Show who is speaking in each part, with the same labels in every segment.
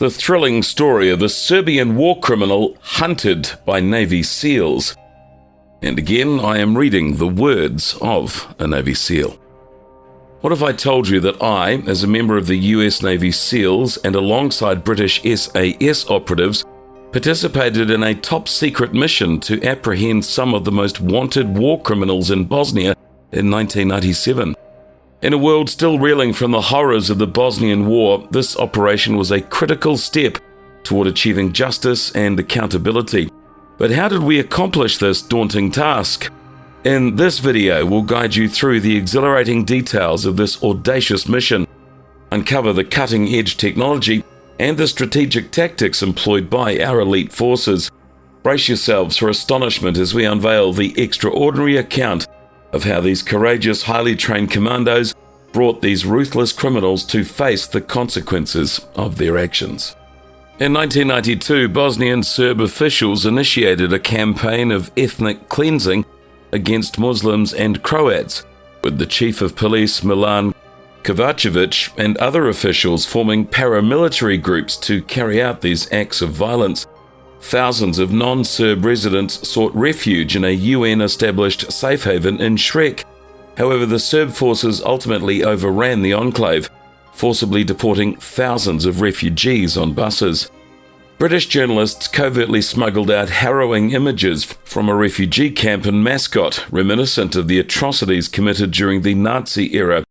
Speaker 1: The thrilling story of a Serbian war criminal hunted by Navy SEALs. And again, I am reading the words of a Navy SEAL. What if I told you that I, as a member of the US Navy SEALs and alongside British SAS operatives, participated in a top-secret mission to apprehend some of the most wanted war criminals in Bosnia in 1997? In a world still reeling from the horrors of the Bosnian War, this operation was a critical step toward achieving justice and accountability. But how did we accomplish this daunting task? In this video, we'll guide you through the exhilarating details of this audacious mission, uncover the cutting-edge technology and the strategic tactics employed by our elite forces. Brace yourselves for astonishment as we unveil the extraordinary account of how these courageous, highly trained commandos brought these ruthless criminals to face the consequences of their actions. In 1992, Bosnian Serb officials initiated a campaign of ethnic cleansing against Muslims and Croats, with the chief of police Milan Kovacevic and other officials forming paramilitary groups to carry out these acts of violence. Thousands of non-Serb residents sought refuge in a UN-established safe haven in Shrek. However, the Serb forces ultimately overran the enclave, forcibly deporting thousands of refugees on buses. British journalists covertly smuggled out harrowing images from a refugee camp in Mascot, reminiscent of the atrocities committed during the Nazi era.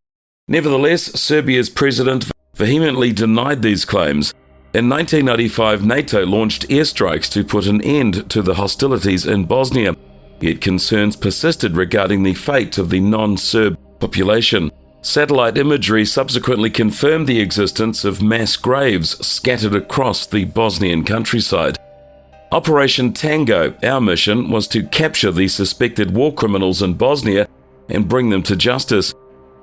Speaker 1: Nevertheless, Serbia's president vehemently denied these claims. In 1995, NATO launched airstrikes to put an end to the hostilities in Bosnia, yet concerns persisted regarding the fate of the non-Serb population. Satellite imagery subsequently confirmed the existence of mass graves scattered across the Bosnian countryside. Operation Tango, our mission, was to capture the suspected war criminals in Bosnia and bring them to justice.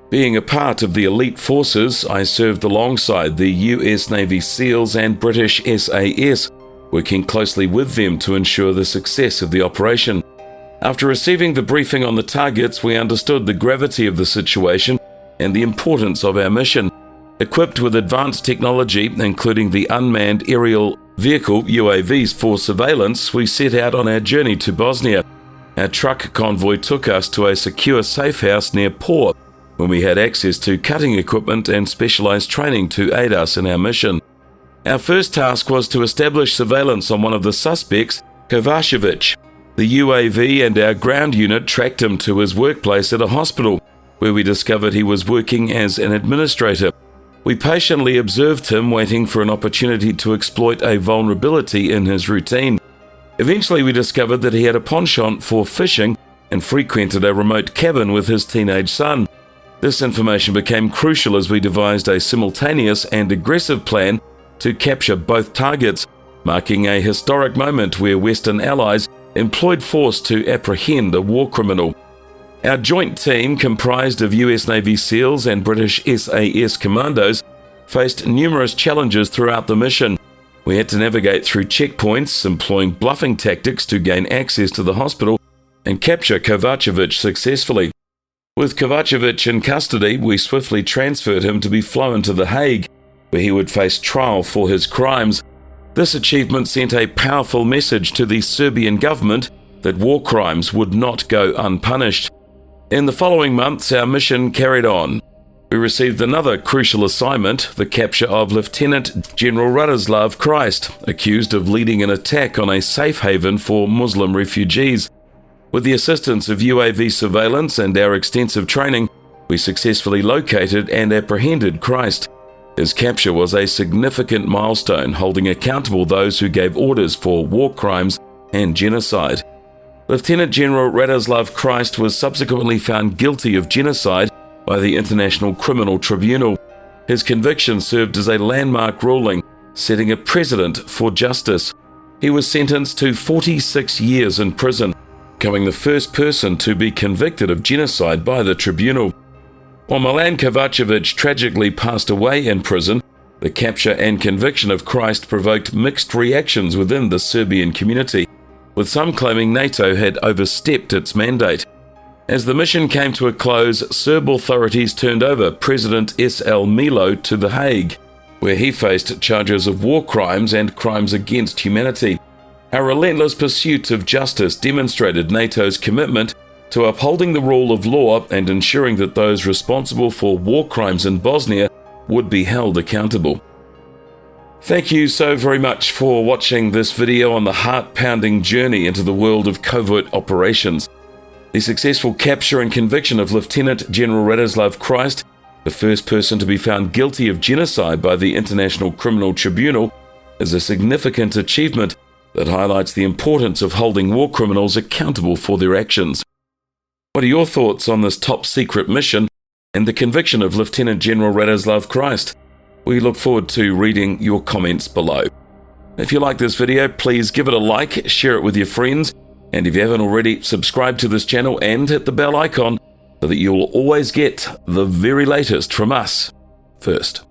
Speaker 1: Being a part of the elite forces, I served alongside the US Navy SEALs and British SAS, working closely with them to ensure the success of the operation. After receiving the briefing on the targets, we understood the gravity of the situation and the importance of our mission. Equipped with advanced technology, including the unmanned aerial vehicle UAVs for surveillance, we set out on our journey to Bosnia. Our truck convoy took us to a secure safe house near Por, when we had access to cutting equipment and specialized training to aid us in our mission. Our first task was to establish surveillance on one of the suspects, Kovacevic. The UAV and our ground unit tracked him to his workplace at a hospital, where we discovered he was working as an administrator. We patiently observed him, waiting for an opportunity to exploit a vulnerability in his routine. Eventually, we discovered that he had a penchant for fishing and frequented a remote cabin with his teenage son. This information became crucial as we devised a simultaneous and aggressive plan to capture both targets, marking a historic moment where Western allies employed force to apprehend a war criminal. Our joint team, comprised of US Navy SEALs and British SAS commandos, faced numerous challenges throughout the mission. We had to navigate through checkpoints, employing bluffing tactics to gain access to the hospital and capture Kovacevic successfully. With Kovacevic in custody, we swiftly transferred him to be flown to The Hague, where he would face trial for his crimes. This achievement sent a powerful message to the Serbian government that war crimes would not go unpunished. In the following months, our mission carried on. We received another crucial assignment, the capture of Lieutenant General Radoslav Christ, accused of leading an attack on a safe haven for Muslim refugees. With the assistance of UAV surveillance and our extensive training, we successfully located and apprehended Christ. His capture was a significant milestone, holding accountable those who gave orders for war crimes and genocide. Lieutenant General Radoslav Christ was subsequently found guilty of genocide by the International Criminal Tribunal. His conviction served as a landmark ruling, setting a precedent for justice. He was sentenced to 46 years in prison, becoming the first person to be convicted of genocide by the tribunal. While Milan Kovacevic tragically passed away in prison, the capture and conviction of Christ provoked mixed reactions within the Serbian community, with some claiming NATO had overstepped its mandate. As the mission came to a close, Serb authorities turned over President S.L. Milo to The Hague. where he faced charges of war crimes and crimes against humanity. Our relentless pursuit of justice demonstrated NATO's commitment to upholding the rule of law and ensuring that those responsible for war crimes in Bosnia would be held accountable. Thank you so very much for watching this video on the heart-pounding journey into the world of covert operations. The successful capture and conviction of Lieutenant General Radoslav Christ, the first person to be found guilty of genocide by the International Criminal Tribunal, is a significant achievement that highlights the importance of holding war criminals accountable for their actions. What are your thoughts on this top-secret mission and the conviction of Lieutenant General Radoslav Christ? We look forward to reading your comments below. If you like this video, please give it a like, share it with your friends, and if you haven't already, subscribe to this channel and hit the bell icon so that you'll always get the very latest from us first.